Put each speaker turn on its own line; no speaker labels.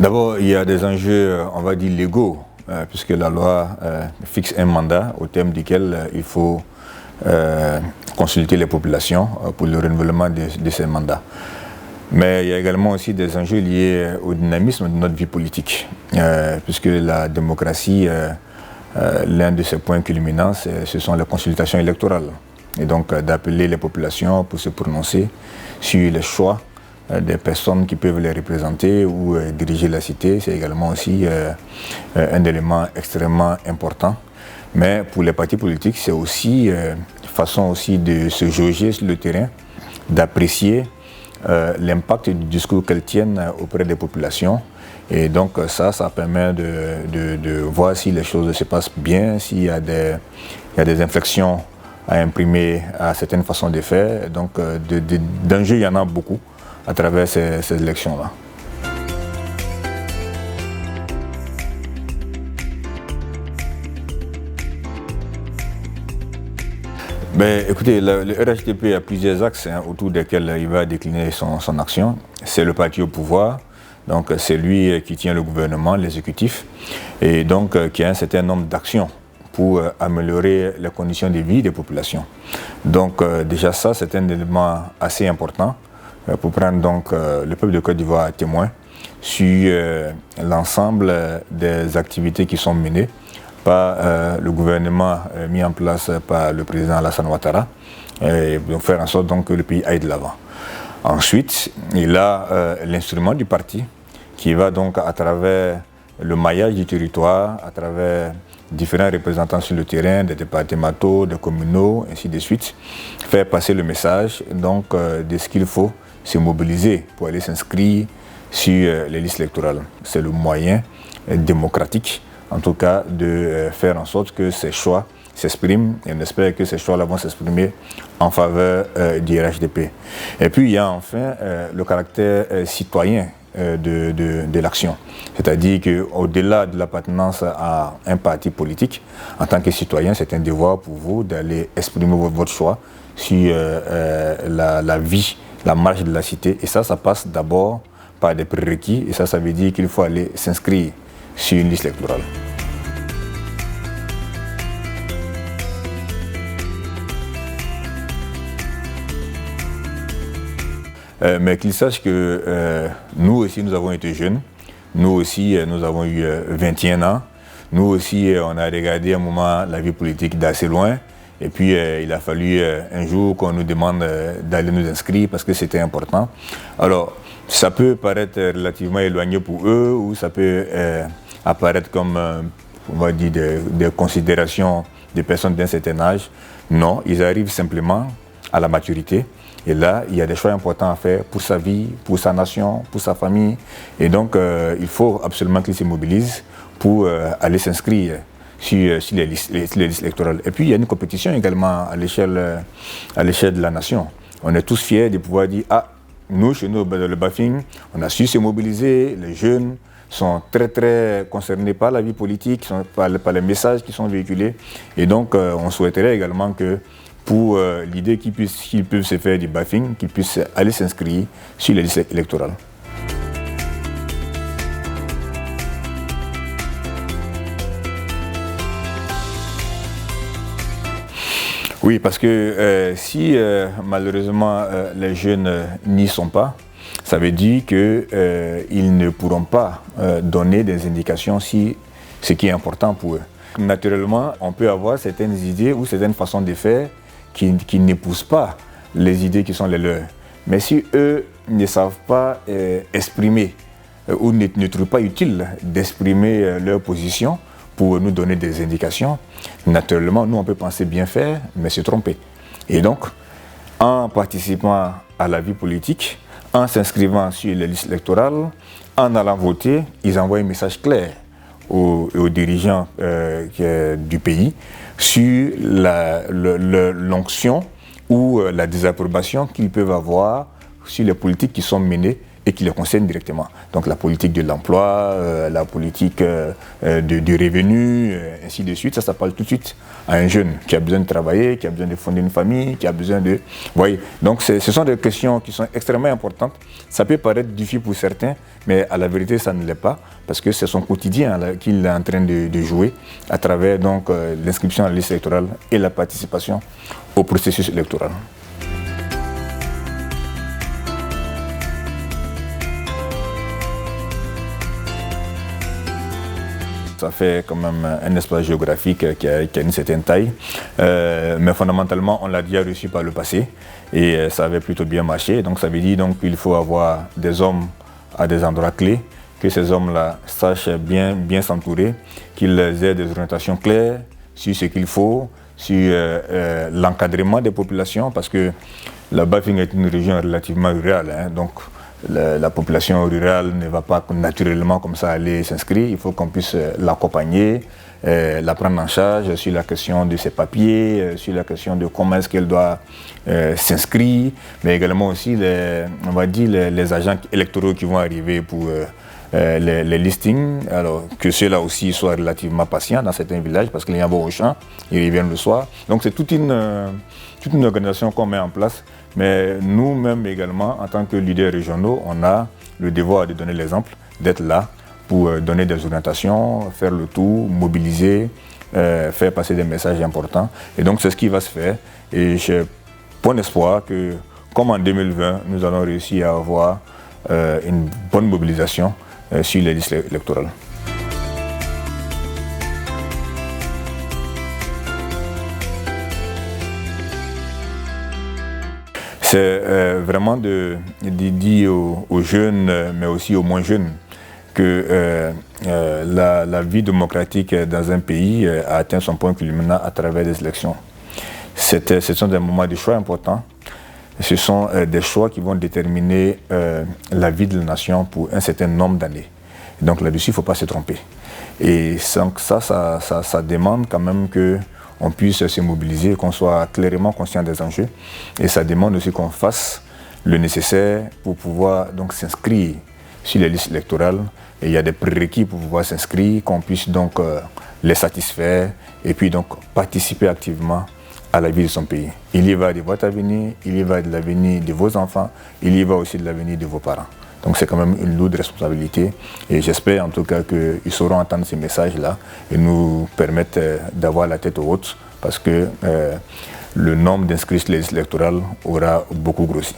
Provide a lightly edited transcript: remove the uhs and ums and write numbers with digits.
D'abord, il y a des enjeux, on va dire, légaux, puisque la loi fixe un mandat au terme duquel il faut consulter les populations pour le renouvellement de ces mandats. Mais il y a également aussi des enjeux liés au dynamisme de notre vie politique, puisque la démocratie, l'un de ses points culminants, ce sont les consultations électorales. Et donc d'appeler les populations pour se prononcer sur les choix des personnes qui peuvent les représenter ou diriger la cité, c'est également aussi un élément extrêmement important. Mais pour les partis politiques, c'est aussi une façon aussi de se jauger sur le terrain, d'apprécier l'impact du discours qu'elles tiennent auprès des populations. Et donc ça permet de voir si les choses se passent bien, s'il y a des inflexions à imprimer à certaines façons de faire. Donc d'enjeux, il y en a beaucoup à travers ces élections-là. Ben, écoutez, le RHDP a plusieurs axes autour desquels il va décliner son action. C'est le parti au pouvoir, donc c'est lui qui tient le gouvernement, l'exécutif, et donc qui a un certain nombre d'actions pour améliorer les conditions de vie des populations. Donc déjà ça, c'est un élément assez important pour prendre donc le peuple de Côte d'Ivoire à témoin sur l'ensemble des activités qui sont menées par le gouvernement mis en place par le président Alassane Ouattara et donc faire en sorte donc, que le pays aille de l'avant. Ensuite, il a l'instrument du parti qui va donc à travers le maillage du territoire, à travers différents représentants sur le terrain, des départementaux, des communaux, ainsi de suite, faire passer le message donc, de ce qu'il faut se mobiliser pour aller s'inscrire sur les listes électorales. C'est le moyen démocratique, en tout cas, de faire en sorte que ces choix s'expriment, et on espère que ces choix-là vont s'exprimer en faveur du RHDP. Et puis, il y a enfin le caractère citoyen de l'action. C'est-à-dire qu'au-delà de l'appartenance à un parti politique, en tant que citoyen, c'est un devoir pour vous d'aller exprimer votre choix sur la vie, la marche de la cité. Et ça passe d'abord par des prérequis. Et ça veut dire qu'il faut aller s'inscrire sur une liste électorale. Mais qu'il sache que nous aussi, nous avons été jeunes. Nous aussi, nous avons eu 21 ans. Nous aussi, on a regardé un moment la vie politique d'assez loin. Et puis, il a fallu un jour qu'on nous demande d'aller nous inscrire parce que c'était important. Alors, ça peut paraître relativement éloigné pour eux ou ça peut apparaître comme, on va dire, des considérations de personnes d'un certain âge. Non, ils arrivent simplement à la maturité. Et là, il y a des choix importants à faire pour sa vie, pour sa nation, pour sa famille. Et donc, il faut absolument qu'ils se mobilisent pour aller s'inscrire sur les listes électorales. Et puis, il y a une compétition également à l'échelle de la nation. On est tous fiers de pouvoir dire, ah, nous, chez nous, dans le Bafing, on a su se mobiliser, les jeunes sont très, très concernés par la vie politique, par les messages qui sont véhiculés. Et donc, on souhaiterait également que pour l'idée qu'ils peuvent se faire du Bafing, qu'ils puissent aller s'inscrire sur les listes électorales. Oui, parce que si malheureusement les jeunes n'y sont pas, ça veut dire qu'ils ne pourront pas donner des indications sur ce qui est important pour eux. Naturellement, on peut avoir certaines idées ou certaines façons de faire qui n'épousent pas les idées qui sont les leurs. Mais si eux ne savent pas exprimer ou ne trouvent pas utile d'exprimer leur position pour nous donner des indications, naturellement, nous on peut penser bien faire, mais se tromper. Et donc, en participant à la vie politique, en s'inscrivant sur les listes électorales, en allant voter, ils envoient un message clair aux dirigeants du pays sur l'onction ou la désapprobation qu'ils peuvent avoir sur les politiques qui sont menées et qui les concernent directement. Donc la politique de l'emploi, la politique du revenu, ainsi de suite. Ça parle tout de suite à un jeune qui a besoin de travailler, qui a besoin de fonder une famille, qui a besoin de... Vous voyez, donc ce sont des questions qui sont extrêmement importantes. Ça peut paraître difficile pour certains, mais à la vérité, ça ne l'est pas, parce que c'est son quotidien qu'il est en train de jouer à travers donc l'inscription à la liste électorale et la participation au processus électoral. Ça fait quand même un espace géographique qui a une certaine taille, mais fondamentalement on l'a déjà reçu par le passé et ça avait plutôt bien marché. Donc ça veut dire qu'il faut avoir des hommes à des endroits clés, que ces hommes-là sachent bien s'entourer, qu'ils aient des orientations claires sur ce qu'il faut, sur l'encadrement des populations, parce que la Bafing est une région relativement rurale, hein, donc la population rurale ne va pas naturellement comme ça aller s'inscrire. Il faut qu'on puisse l'accompagner, la prendre en charge sur la question de ses papiers, sur la question de comment est-ce qu'elle doit s'inscrire, mais également aussi on va dire les agents électoraux qui vont arriver pour les listings, alors que ceux-là aussi soient relativement patients dans certains villages, parce qu'il y a un bon au champ, ils reviennent le soir. Donc c'est toute une organisation qu'on met en place, mais nous-mêmes également, en tant que leaders régionaux, on a le devoir de donner l'exemple, d'être là pour donner des orientations, faire le tour, mobiliser, faire passer des messages importants. Et donc c'est ce qui va se faire. Et j'ai bon espoir que, comme en 2020, nous allons réussir à avoir une bonne mobilisation sur les listes électorales. C'est vraiment de dire aux jeunes, mais aussi aux moins jeunes, que la vie démocratique dans un pays a atteint son point culminant à travers des élections. Ce sont des moments de choix importants. Ce sont des choix qui vont déterminer la vie de la nation pour un certain nombre d'années. Donc là-dessus, il ne faut pas se tromper. Et donc ça demande quand même qu'on puisse se mobiliser, qu'on soit clairement conscient des enjeux. Et ça demande aussi qu'on fasse le nécessaire pour pouvoir donc s'inscrire sur les listes électorales. Et il y a des prérequis pour pouvoir s'inscrire, qu'on puisse donc les satisfaire et puis donc participer activement à la vie de son pays. Il y va de votre avenir, il y va de l'avenir de vos enfants, il y va aussi de l'avenir de vos parents. Donc c'est quand même une lourde responsabilité et j'espère en tout cas qu'ils sauront entendre ces messages-là et nous permettre d'avoir la tête haute parce que le nombre d'inscrits sur les listes électorales aura beaucoup grossi.